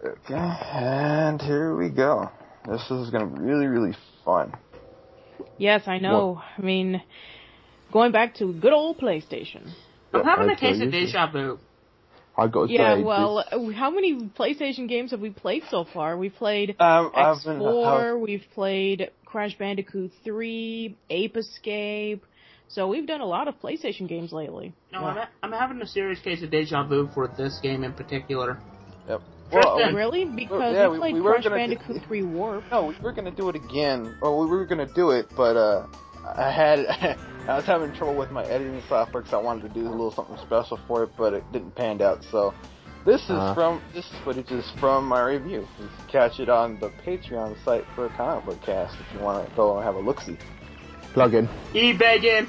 Okay, and here we go. This is going to be really, really fun. Yes, I know. What? I mean, going back to good old PlayStation. I'm having a case of deja vu. I got to say, well, how many PlayStation games have we played so far? We've played X4, we've played Crash Bandicoot 3, Ape Escape. So we've done a lot of PlayStation games lately. No, I'm having a serious case of deja vu for this game in particular. Yep. Well, really? Because we played Crash Bandicoot 3 Warp. No, we were going to do it again. Well, we were going to do it, but I was having trouble with my editing software because I wanted to do a little something special for it, but it didn't pan out. So this footage is from my review. You can catch it on the Patreon site for a comic book cast if you want to go and have a look-see. Plug in. E-begging.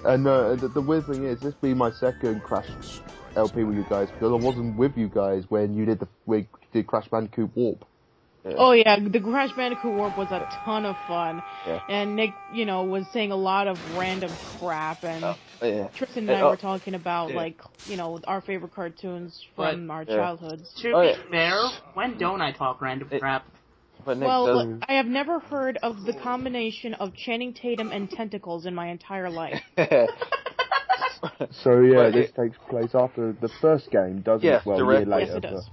And the weird thing is, this be my second Crash LP with you guys, because I wasn't with you guys when you did Crash Bandicoot Warp. Yeah. Oh yeah, the Crash Bandicoot Warp was a ton of fun. Yeah. And Nick, was saying a lot of random crap, and Tristan and I were talking about, our favorite cartoons from our childhoods. To be fair, when don't I talk random crap? Well, I have never heard of the combination of Channing Tatum and tentacles in my entire life. So this takes place after the first game, doesn't it? Well, a year later. Yes, it does.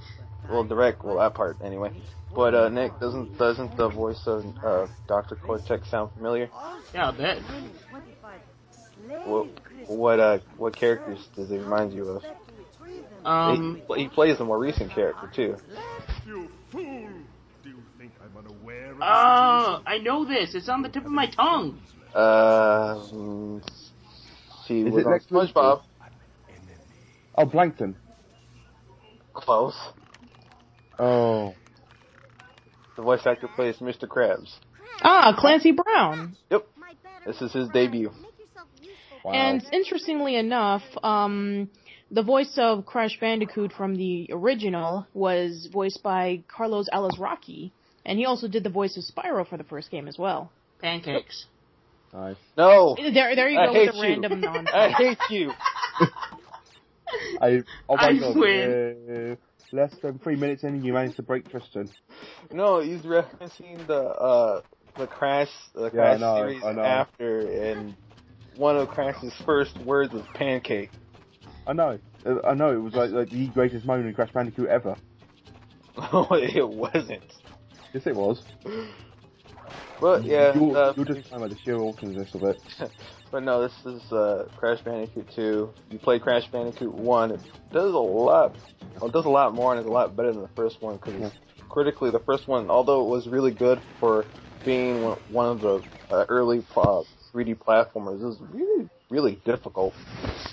Well, that part anyway. But Nick, doesn't the voice of Doctor Cortex sound familiar? Yeah, a bit. What characters does it remind you of? He plays a more recent character too. I know this. It's on the tip of my tongue. She was on SpongeBob. Oh, Plankton. Close. Oh. The voice actor plays Mr. Krabs. Clancy Brown. Yep. This is his debut. Wow. And interestingly enough, the voice of Crash Bandicoot from the original was voiced by Carlos Alazraqui, and he also did the voice of Spyro for the first game as well. Pancakes. Nice. No. There you go with the random nonsense. I hate you. Oh my god. Less than 3 minutes in, and you managed to break Tristan. No, he's referencing the Crash series after, and one of Crash's first words was pancake. I know. It was like the greatest moment in Crash Bandicoot ever. Oh, it wasn't. Yes, it was. But yeah, you're just talking about the sheer awesomeness of it. But no, this is Crash Bandicoot 2. You play Crash Bandicoot 1. It does a lot more, and it's a lot better than the first one. Because critically, the first one, although it was really good for being one of the early 3D platformers, it was really, really difficult.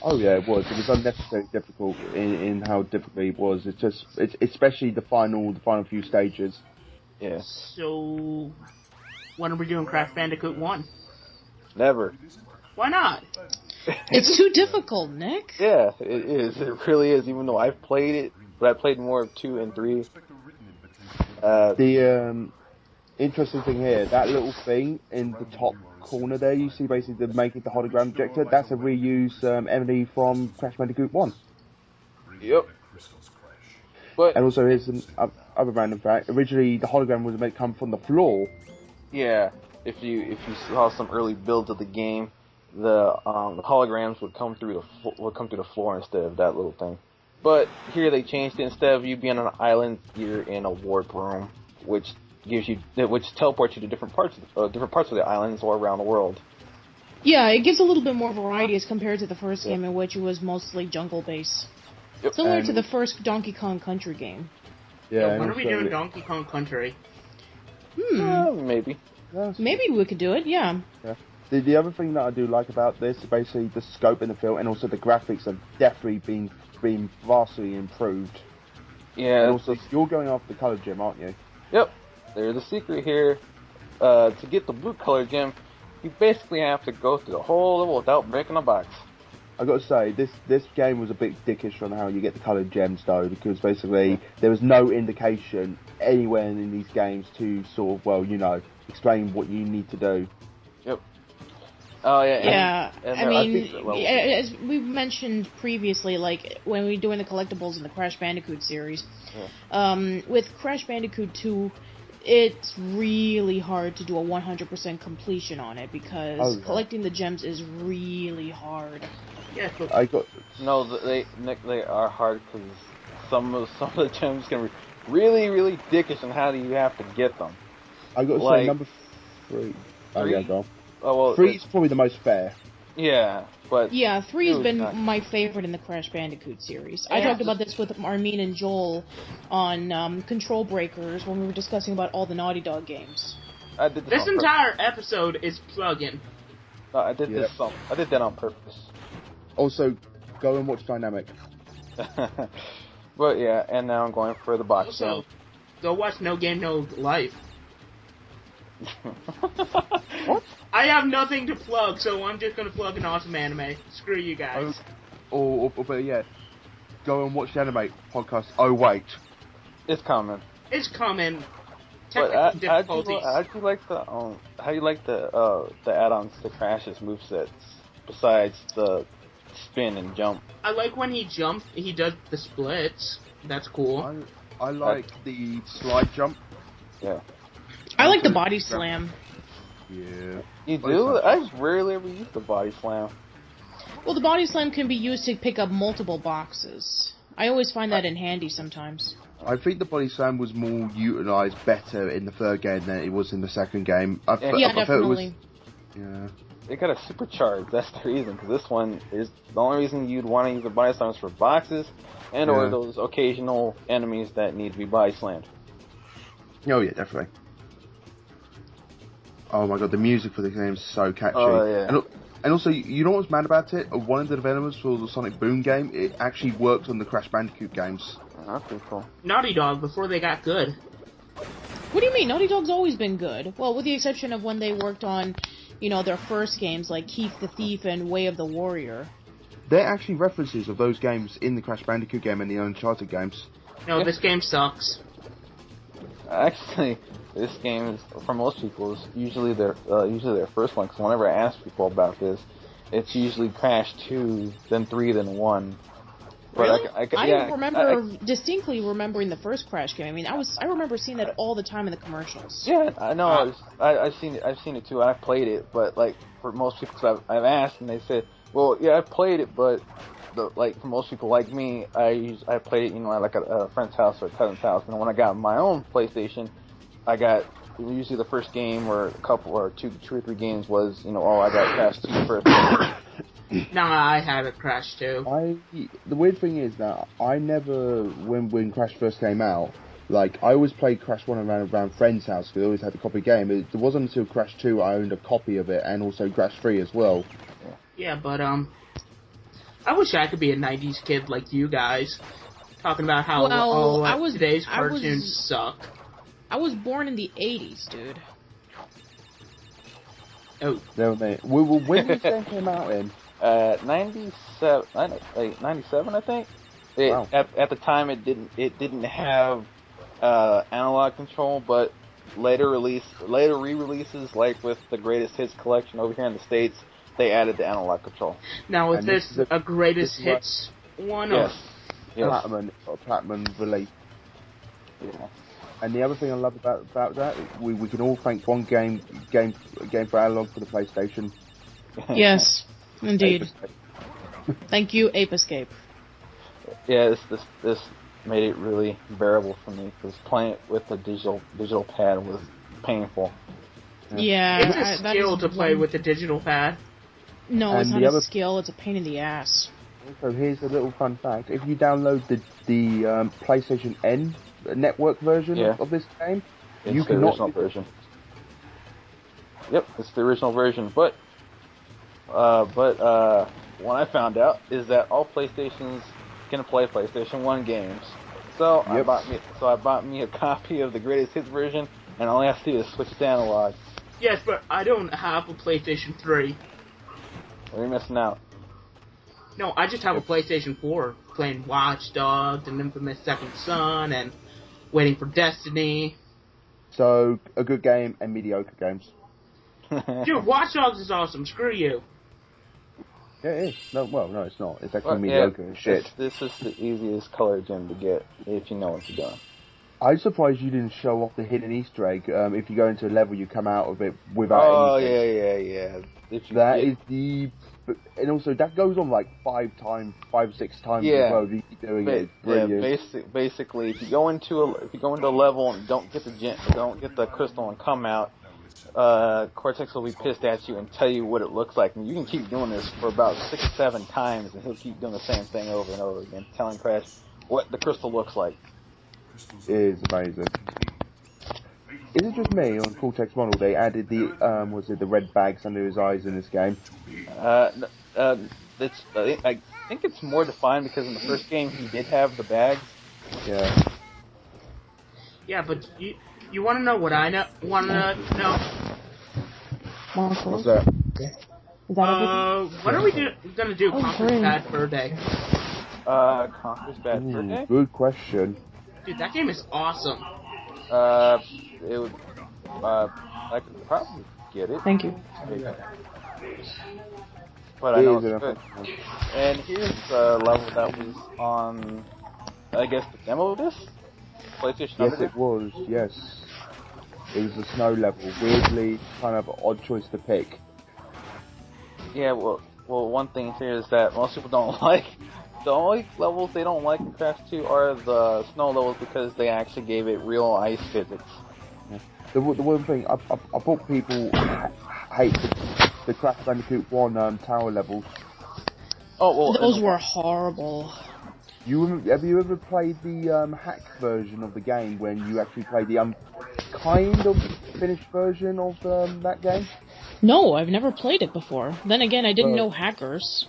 Oh yeah, it was. It was unnecessarily difficult in how difficult it was. It's especially the final few stages. Yeah. So, when are we doing Crash Bandicoot 1? Never. Why not? It's too difficult, Nick. Yeah, it is. It really is. Even though I've played it, but I played more of 2 and 3. The interesting thing here, that little thing in the top corner there, you see basically the making the hologram projector. That's a reuse emblem from Crash Bandicoot 1. Yep. But and also here's an other random fact. Originally, the hologram was meant to come from the floor. Yeah. If you saw some early builds of the game, the holograms would come through the floor instead of that little thing. But here they changed it. Instead of you being on an island, you're in a warp room, which teleports you to different parts of the islands or around the world. Yeah, it gives a little bit more variety as compared to the first game, in which it was mostly jungle based. Yep. Similar to the first Donkey Kong Country game. Yeah. When are we doing Donkey Kong Country? Maybe. Maybe we could do it. Yeah. The other thing that I do like about this is basically the scope in the film, and also the graphics have definitely been vastly improved. Yeah. And also, you're going after the color gem, aren't you? Yep. There's a secret here. To get the blue color gem, you basically have to go through the whole level without breaking a box. I got to say, this game was a bit dickish on how you get the coloured gems, though, because basically there was no indication anywhere in these games to sort of, explain what you need to do. Yep. Oh yeah. Yeah, And I mean, think as we've mentioned previously, like when we were doing the collectibles in the Crash Bandicoot series, with Crash Bandicoot 2, it's really hard to do a 100% completion on it because collecting the gems is really hard. Yeah, but they are hard because some of the gems can be really dickish on how do you have to get them. I got to say number 3. Oh yeah, go on. Oh, well, 3 is probably the most fair. Yeah, but 3 has been my favorite in the Crash Bandicoot series. I talked about this with Armin and Joel on Control Breakers when we were discussing about all the Naughty Dog games. I did this entire episode is plug-in. No, I did I did that on purpose. Also, go and watch Dynamic. But yeah, and now I'm going for the box. Also, go watch No Game No Life. What? I have nothing to plug, so I'm just gonna plug an awesome anime. Screw you guys. But yeah, go and watch the anime podcast. Oh wait, it's coming. It's coming. But Difficulties. how do you like the add-ons to Crash's movesets besides the spin and jump? I like when he jumps. He does the splits. That's cool. I like the slide jump. Yeah. I like the body slam. Yeah. You do? I rarely ever use the body slam. Well, the body slam can be used to pick up multiple boxes. I always find that in handy sometimes. I think the body slam was more utilised better in the third game than it was in the second game. Definitely. They got a supercharge. That's the reason. Because this one is the only reason you'd want to use the body slam is for boxes or those occasional enemies that need to be body slammed. Oh yeah, definitely. Oh my god, the music for the game is so catchy. Oh yeah. And also, you know what's mad about it? One of the developers for the Sonic Boom game, it actually worked on the Crash Bandicoot games. Oh, that's pretty cool. Naughty Dog, before they got good. What do you mean? Naughty Dog's always been good. Well, with the exception of when they worked on, their first games like Keith the Thief and Way of the Warrior. They're actually references of those games in the Crash Bandicoot game and the Uncharted games. No, this game sucks. Actually, this game is, for most people, is usually their first one. Because whenever I ask people about this, it's usually Crash 2, then 3, then 1. But really? I remember distinctly remembering the first Crash game. I mean, I remember seeing that all the time in the commercials. Yeah, I know. I've seen it too. I've played it, but like for most people, I've asked and they said, "Well, yeah, I played it, but." For most people like me, I played it, at a friend's house or a cousin's house, and when I got my own PlayStation, I got usually the first game or a couple or two or three games was, I got Crash 2 first. Nah, I had a Crash 2. The weird thing is that I never, when Crash first came out, I always played Crash 1 around friends' house because I always had a copy game. It wasn't until Crash 2 I owned a copy of it, and also Crash 3 as well. Yeah, but I wish I could be a 90s kid like you guys, talking about how today's cartoons suck. I was born in the 80s, dude. Oh. No, mate. When did this game came out in? 97, I think. Wow. At the time, it didn't have analog control, but later re-releases, like with the Greatest Hits collection over here in the States, they added the analog control. Now, is this a Greatest Hits one? Yes. Platinum release. Yeah. And the other thing I love about that, we can all thank one game for analog for the PlayStation. Yes, indeed. Thank you, Ape Escape. Yeah, this made it really bearable for me because playing it with the digital pad was painful. Yeah, it's a skill to play with the digital pad. No, it's not a skill. It's a pain in the ass. So here's a little fun fact: if you download the PlayStation N network version of this game, it's the original version. Yep, it's the original version. But what I found out is that all PlayStations can play PlayStation 1 games. So I bought me a copy of the Greatest Hits version, and all I have to do is switch it to analog. Yes, but I don't have a PlayStation 3. What are you missing out? No, I just have a PlayStation 4, playing Watch Dogs and Infamous Second Son and Waiting for Destiny. So, a good game and mediocre games. Dude, Watch Dogs is awesome. Screw you. Yeah, it is. No, it's not. It's actually mediocre and shit. This is the easiest color gem to get if you know what you're doing. I'm surprised you didn't show off the hidden Easter egg. If you go into a level, you come out of it without anything. Oh, yeah. And also, that goes on like 5 or 6 times as well. You keep doing it. Brilliant. Basically, if you go into a level and don't get the crystal and come out, Cortex will be pissed at you and tell you what it looks like, and you can keep doing this for about 6 or 7 times, and he'll keep doing the same thing over and over again, telling Crash what the crystal looks like. It is amazing. Is it just me on Cortex Model they added the red bags under his eyes in this game? I think it's more defined because in the first game he did have the bags. Yeah. Yeah, but you want to know what I want to know? What's that? Is that what are we gonna do? Conquer's Bad Fur Day. Conquer's Bad Fur Day? Good question. Dude, that game is awesome. It would, I could probably get it. Thank you. But I know it's good. And here's the level that was on, I guess, the demo disc? PlayStation. Yes, it was, yes. It was the snow level. Weirdly, kind of odd choice to pick. Yeah, well, one thing here is that most people don't like. The only levels they don't like in Crash 2 are the snow levels because they actually gave it real ice physics. Yeah. The one thing, I thought people hate the Crash Bandicoot 1 tower levels. Oh, well, those were horrible. Have you ever played the hack version of the game when you actually played the kind of finished version of that game? No, I've never played it before. Then again, I didn't know hackers.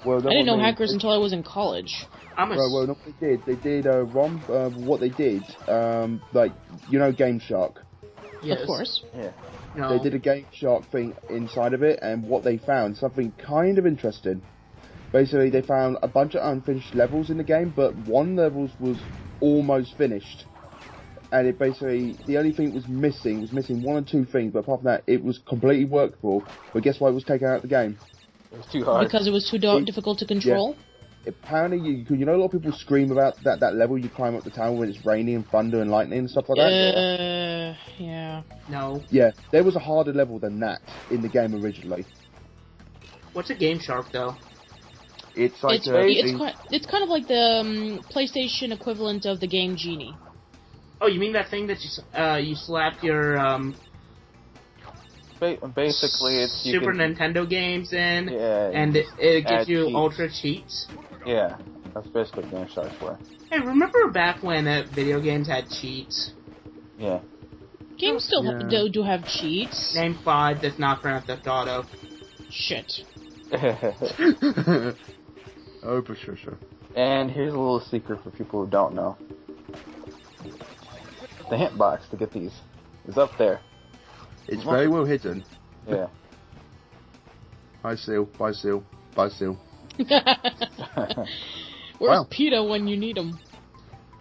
Well, I didn't know hackers until I was in college. Well, no, they did what they did, like, you know Game Shark? Yes. Of course. Yeah. No. They did a Game Shark thing inside of it, and what they found, something kind of interesting. Basically, they found a bunch of unfinished levels in the game, but one level was almost finished. And it basically, the only thing it was missing 1 or 2 things, but apart from that, it was completely workable. But guess why it was taken out of the game? It was too hard. Because it was too difficult to control? Yeah. Apparently, you know a lot of people scream about that level you climb up the tower when it's raining and thunder and lightning and stuff like that? Yeah. No. Yeah, there was a harder level than that in the game originally. What's a Game Shark, though? It's like it's kind of like the PlayStation equivalent of the game Genie. Oh, you mean that thing that you slap your basically it's Super Nintendo games in, yeah, and it gives you cheats. ultra cheats? Yeah, that's basically what Game Sharks were. Hey, remember back when video games had cheats? Yeah. Games still do have cheats. Name 5 that's not Grand Theft Auto. Shit. Oh, for sure. And here's a little secret for people who don't know. The hint box to get these is up there. It's very well hidden. Yeah. Bye, Seal. Where's PETA when you need him?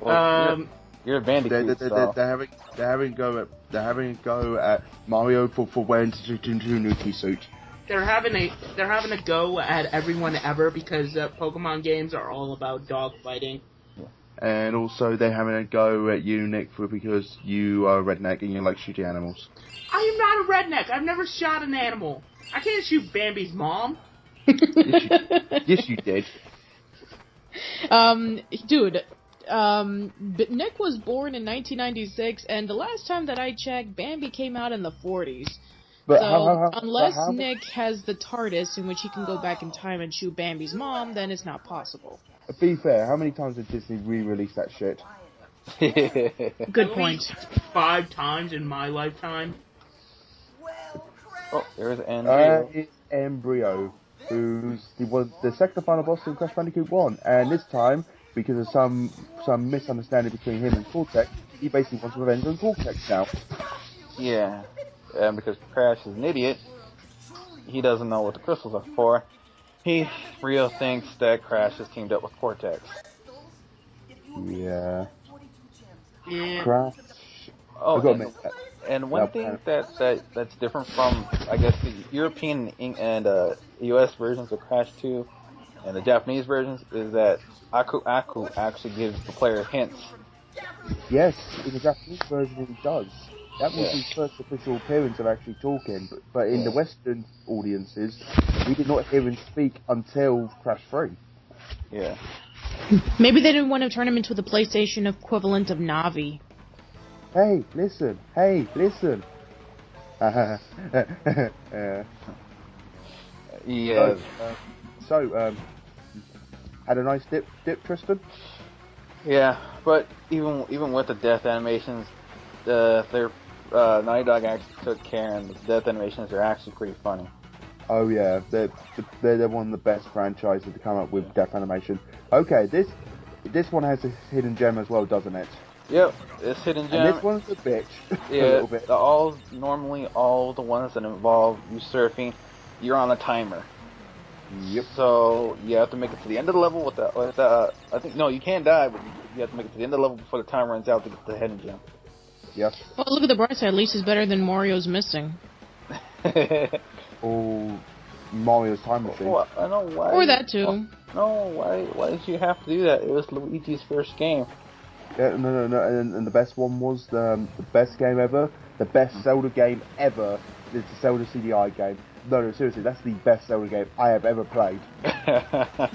Well, you're a Bandicoot. They're having a go at Mario for wearing Tanuki suit. They're having a go at everyone ever because Pokemon games are all about dog fighting. And also they're having a go at you, Nick, because you are a redneck and you like shooting animals. I am not a redneck. I've never shot an animal. I can't shoot Bambi's mom. Yes, you did. Dude, Nick was born in 1996, and the last time that I checked, Bambi came out in the 40s. But so, unless Nick has the TARDIS in which he can go back in time and shoot Bambi's mom, then it's not possible. Be fair, how many times did Disney re-release that shit? Good point. 5 times in my lifetime. Oh, there's Embryo. It's Embryo, who was the second final boss in Crash Bandicoot 1, and this time, because of some misunderstanding between him and Cortex, he basically wants revenge on Cortex now. Yeah, because Crash is an idiot. He doesn't know what the crystals are for. Rio thinks that Crash has teamed up with Cortex. Yeah. Yeah. Crash. Oh, And one thing that's different from, I guess, the European and US versions of Crash 2 and the Japanese versions is that Aku actually gives the player hints. Yes, in the Japanese version he does. That was his first official appearance of actually talking, but in the Western audiences, we did not hear him speak until Crash 3. Yeah. Maybe they didn't want to turn him into the PlayStation equivalent of Navi. Hey, listen. Yeah. So, had a nice dip, Tristan? Yeah, but even with the death animations, their Naughty Dog actually took care, and the death animations are actually pretty funny. Oh yeah, they're one of the best franchises to come up with death animation. Okay, this one has a hidden gem as well, doesn't it? Yep, it's hidden gem. And this one's a bitch. Yeah, a little bit. Normally all the ones that involve you surfing, you're on a timer. Yep. So you have to make it to the end of the level with I think no, you can't die, but you have to make it to the end of the level before the time runs out to get the hidden gem. Yep. Well, look at the bright side. At least it's better than Mario's missing. Or Mario's time machine. Well, I know why. Or that too. No, why did you have to do that? It was Luigi's first game. Yeah, no. And the best one was the best game ever. The best Zelda game ever is the Zelda CDI game. No, seriously, that's the best Zelda game I have ever played.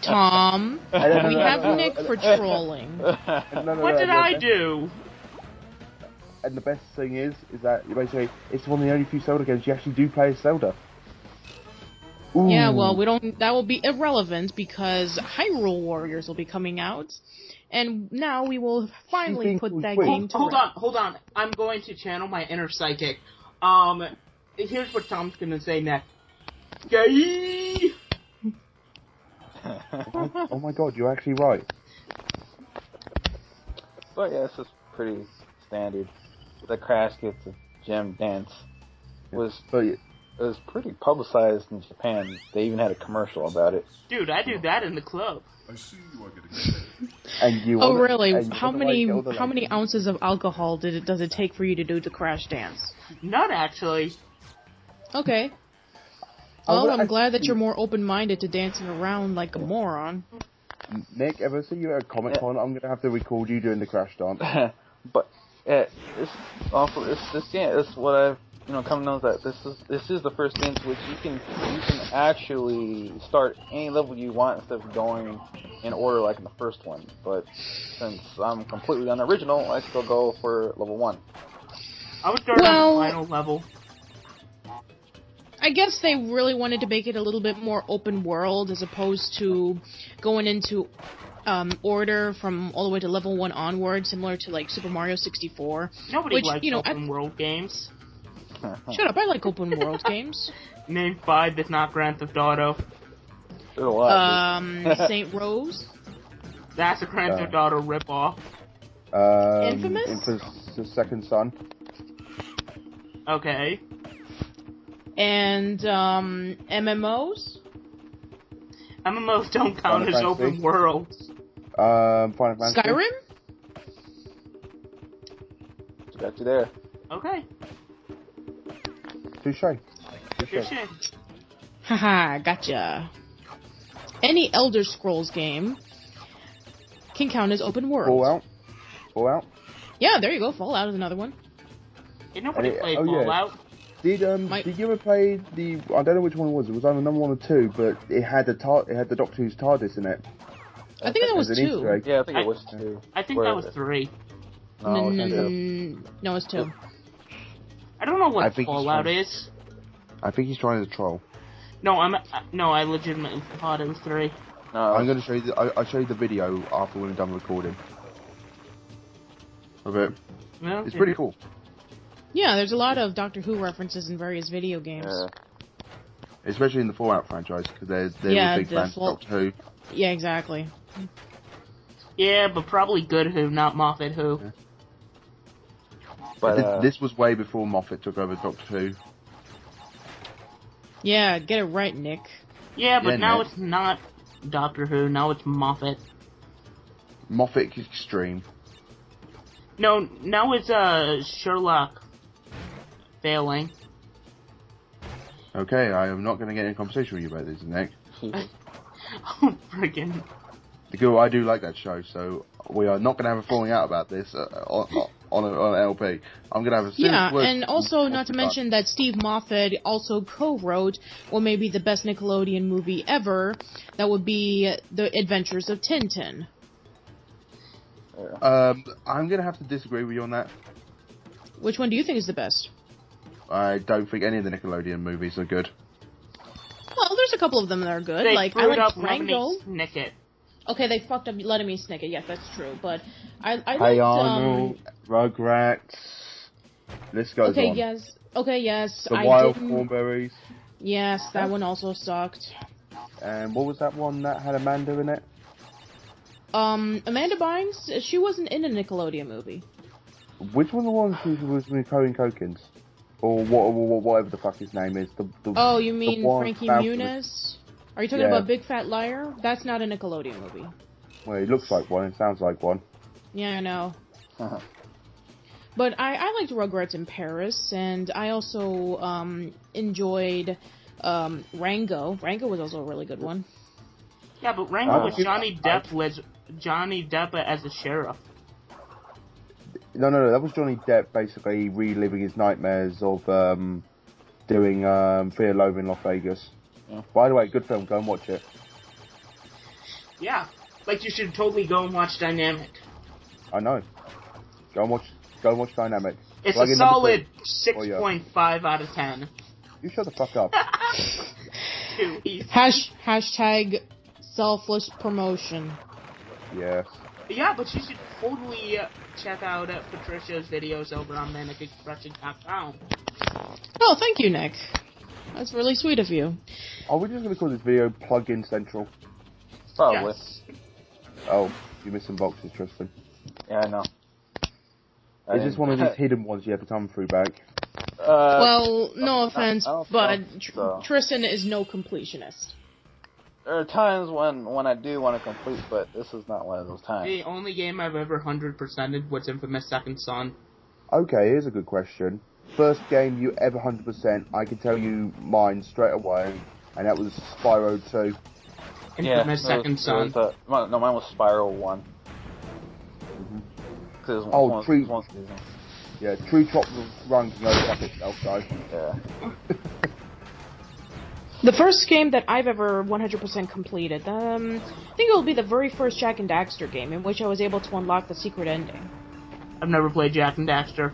Tom, we have Nick for trolling. What did I do? And the best thing is that basically it's one of the only few Zelda games you actually do play as Zelda. Ooh. Yeah, well, that will be irrelevant because Hyrule Warriors will be coming out, and now we will finally put that game to rest. Hold on. I'm going to channel my inner psychic. Here's what Tom's gonna say next. Gay! Oh my god, you're actually right. But yeah, this is pretty standard. The Crash gets a gem dance was pretty publicized in Japan. They even had a commercial about it. Dude, I do that in the club. I see you are getting And you oh really? How many ounces of alcohol does it take for you to do the Crash dance? None actually. Okay. Well, I'm glad that you're more open-minded to dancing around like a moron. Nick, ever see you at a Comic Con? I'm gonna have to record you doing the Crash dance. But it's awful. It's what I've come to know that this is the first game to which you can actually start any level you want instead of going in order like in the first one. But since I'm completely unoriginal, I still go for level 1. I would start on the final level. I guess they really wanted to make it a little bit more open world as opposed to going into order from all the way to level 1 onward, similar to like Super Mario 64. Nobody likes open world games. Shut up! I like open world games. Name 5 that's not Grand Theft Auto. There's a lot. Saint Rose. That's a Grand Theft Auto ripoff. Infamous? The Second Son. Okay. And MMOs? MMOs don't count as open worlds. Final Fantasy. Skyrim? Got you there. Okay. Touché. Haha, gotcha. Any Elder Scrolls game can count as open world. Fallout. Yeah, there you go. Fallout is another one. Did nobody play Fallout? Yeah. Did you ever play the? I don't know which one it was. It was either number 1 or 2, but it had the Doctor Who's TARDIS in it. I think that was 2. Yeah, I think it was 2. I think that was 3. No, it's 2. I don't know what Fallout is. I think he's trying to troll. No, I legitimately thought it was 3. No, I'm going to show you. I'll show you the video after we're done recording. Of it. Well, it's pretty cool. Yeah, there's a lot of Doctor Who references in various video games. Especially in the Fallout franchise, because they're big fans of Doctor Who. Yeah, exactly. Yeah, but probably good Who, not Moffat Who. Yeah. But this was way before Moffat took over Doctor Who. Yeah, get it right, Nick. Yeah, but now it's not Doctor Who, now it's Moffat. Moffat Extreme. No, now it's Sherlock. failing. Okay, I am not going to get in a conversation with you about this, Nick. Oh, friggin'. I do like that show, so we are not going to have a falling out about this on an LP. I'm going to have a serious word. And also not to mention that Steve Moffat also co-wrote what may be the best Nickelodeon movie ever. That would be The Adventures of Tintin. I'm going to have to disagree with you on that. Which one do you think is the best? I don't think any of the Nickelodeon movies are good. Well, there's a couple of them that are good. They like I like Rango. Snick it. Okay, they fucked up letting me snick it. Yes, that's true. But I Hey liked, Arnold, Rugrats. This goes okay, on. yes. Okay, yes. The Wild Thornberries. Yes, that one also sucked. And what was that one that had Amanda in it? Amanda Bynes, she wasn't in a Nickelodeon movie. Which one of the ones who was with Cohen Cokins? Or whatever the fuck his name is. Oh, you mean Frankie Muniz? Are you talking about Big Fat Liar? That's not a Nickelodeon movie. Well, he looks like one and sounds like one. Yeah, I know. But I liked Rugrats in Paris, and I also enjoyed Rango. Rango was also a really good one. Yeah, but Rango was Johnny Depp as a sheriff. No, that was Johnny Depp basically reliving his nightmares of doing Fear and Loathing in Las Vegas. Yeah. By the way, good film, go and watch it. Yeah, like you should totally go and watch Dynamic. I know. Go and watch Dynamic. It's a solid 6.5 out of 10. You shut the fuck up. Too easy. Hashtag selfless promotion. Yes. Yeah, but you should totally check out Patricia's videos over on maniacexpression.com. Oh, thank you, Nick. That's really sweet of you. Are we just going to call this video Plug-in Central? Probably. Yes. Oh, you missed some boxes, Tristan. Yeah, I know. Is this one of these hidden ones you have to thumb through back? Well, no offense, but so. Tristan is no completionist. There are times when I do want to complete, but this is not one of those times. The only game I've ever 100%ed was Infamous Second Son. Okay, here's a good question. First game you ever 100%, I can tell you mine straight away, and that was Spyro 2. Infamous Second Son. Mine was Spyro 1. Mm-hmm. Tree... Yeah, Tree Top Run can go fuck itself, guys. Yeah. The first game that I've ever 100% completed, I think it will be the very first Jak and Daxter game, in which I was able to unlock the secret ending. I've never played Jak and Daxter.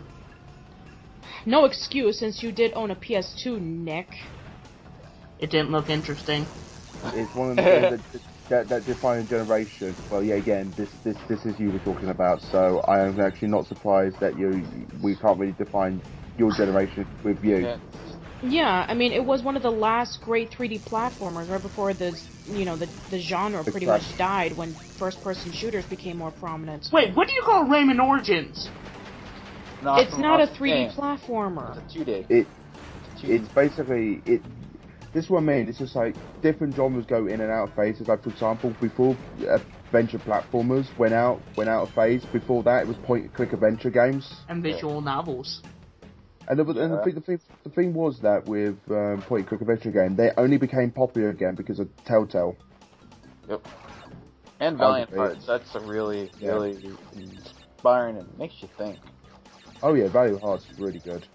No excuse, since you did own a PS2, Nick. It didn't look interesting. It's one of the games that define a generation. Well, yeah, again, this is you we're talking about, so I am actually not surprised that we can't really define your generation with you. Yeah, I mean, it was one of the last great 3D platformers right before the genre pretty much died when first-person shooters became more prominent. Wait, what do you call Rayman Origins? It's not a 3D platformer. It's a 2D. It's basically This is what I mean. It's just like different genres go in and out of phases. Like for example, before adventure platformers went out of phase. Before that, it was point-and-click adventure games and visual novels. And the thing was that with point-and-click adventure game, they only became popular again because of Telltale. Yep. And Valiant Hearts. That's a really inspiring and makes you think. Oh yeah, Valiant Hearts is really good.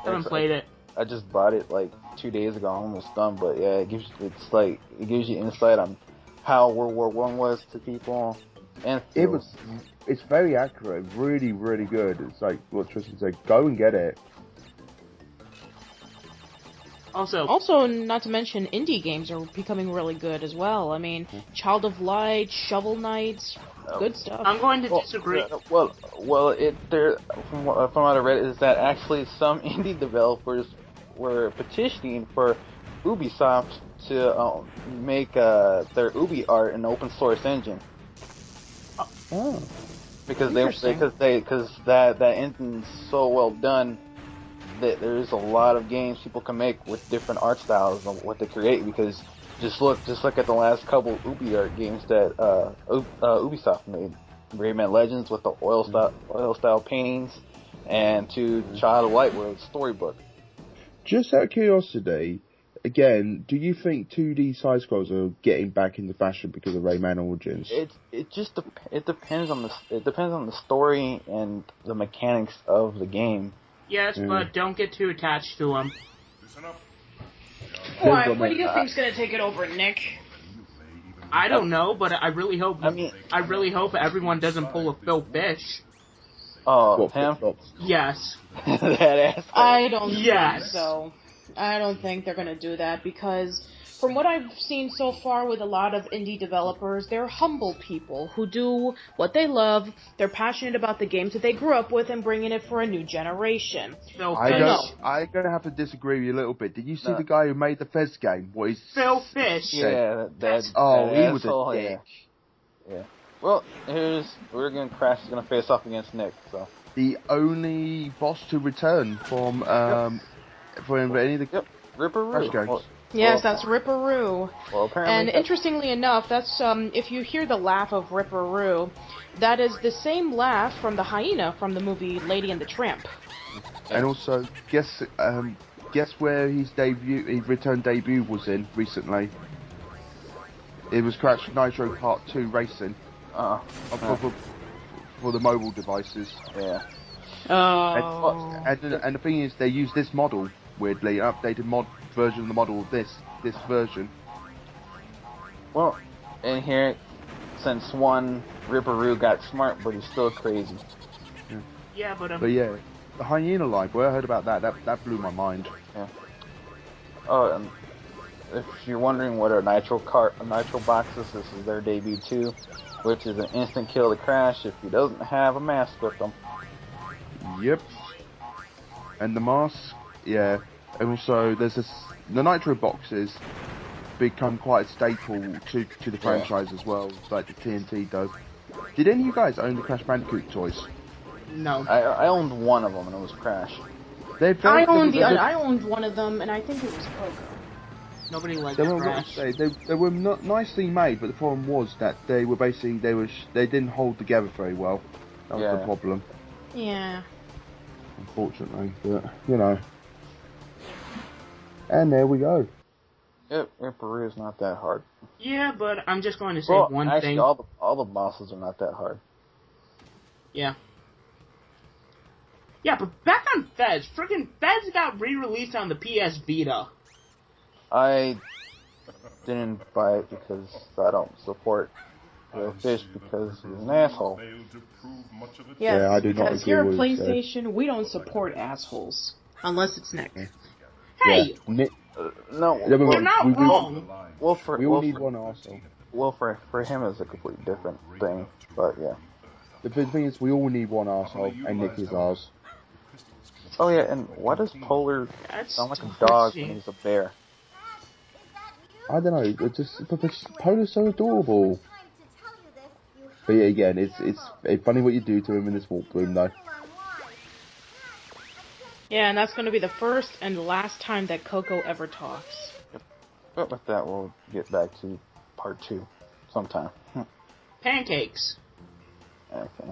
I haven't played it. I just bought it like 2 days ago. I'm almost done, but yeah, it gives you insight on how World War I was to people. And it's very accurate, really, really good. It's like what Tristan said, go and get it. Also, not to mention, indie games are becoming really good as well. I mean, Child of Light, Shovel Knight, good stuff. I'm going to disagree. From what I read is that actually some indie developers were petitioning for Ubisoft to make their Ubi art an open source engine. Oh. Because that engine's so well done that there's a lot of games people can make with different art styles of what they create. Because just look at the last couple Ubi art games that Ubisoft made. Rayman Legends with the oil style paintings, and to Child of Light with a storybook. Just out of curiosity, again, do you think 2D side scrolls are getting back into fashion because of Rayman Origins? It depends on the story and the mechanics of the game. Yes, but don't get too attached to them. Listen up. Why? What do you think's gonna take it over, Nick? I don't know, but I really hope. I really hope everyone doesn't pull a Phil Fish. Oh, him? Yes. That asshole. I don't think so. I don't think they're gonna do that because, from what I've seen so far with a lot of indie developers, they're humble people who do what they love. They're passionate about the games that they grew up with and bringing it for a new generation. I'm gonna have to disagree with you a little bit. Did you see the guy who made the Fez game? What he's Phil Fish. Yeah, he was a dick. Yeah. Well, Crash is gonna face off against Nick. So the only boss to return from any of the Ripperoo. Crash games. Yes, that's Ripperoo. Well, apparently. And interestingly enough, that's if you hear the laugh of Ripperoo, that is the same laugh from the hyena from the movie Lady and the Tramp. And also, guess where his return debut was in recently? It was Crash Nitro Part 2 Racing. For the mobile devices. Yeah. Oh. And the thing is, they use this model, weirdly, an updated version of the model of this version. Well, in here, since one Ripperoo got smart, but he's still crazy. Yeah, but yeah, the hyena line. Where I heard about that blew my mind. Yeah. Oh, and if you're wondering what a Nitro box is, this is their debut too, which is an instant kill to Crash if he doesn't have a mask with him. Yep. And the mask, yeah. And also, the Nitro boxes become quite a staple to the franchise as well, like the TNT does. Did any of you guys own the Crash Bandicoot toys? No. I owned one of them, and it was Crash. I owned one of them, and I think it was Coco. Nobody liked Crash. They were not nicely made, but the problem was that they didn't hold together very well. That was the problem. Yeah. Unfortunately, but you know. And there we go. Yep, Ripperoo is not that hard. Yeah, but I'm just going to say one thing. All the bosses are not that hard. Yeah. Yeah, but back on Fez. Frickin' Fez got re-released on the PS Vita. I didn't buy it because I don't support the fish because he's an asshole. Yeah, I do not because agree here at with PlayStation, we don't support assholes. Unless it's Nick. Hey! Yeah. No, you're not wrong. We all need one arsehole. Well, for him it's a completely different thing, but yeah. The thing is, we all need one arsehole, and Nick is ours. Oh yeah, and why does Polar sound like a dog when he's a bear? I don't know, Polar's so adorable. But yeah, again, it's funny what you do to him in this walk room, though. Yeah, and that's going to be the first and last time that Coco ever talks. But with that, we'll get back to part 2 sometime. Pancakes. Okay.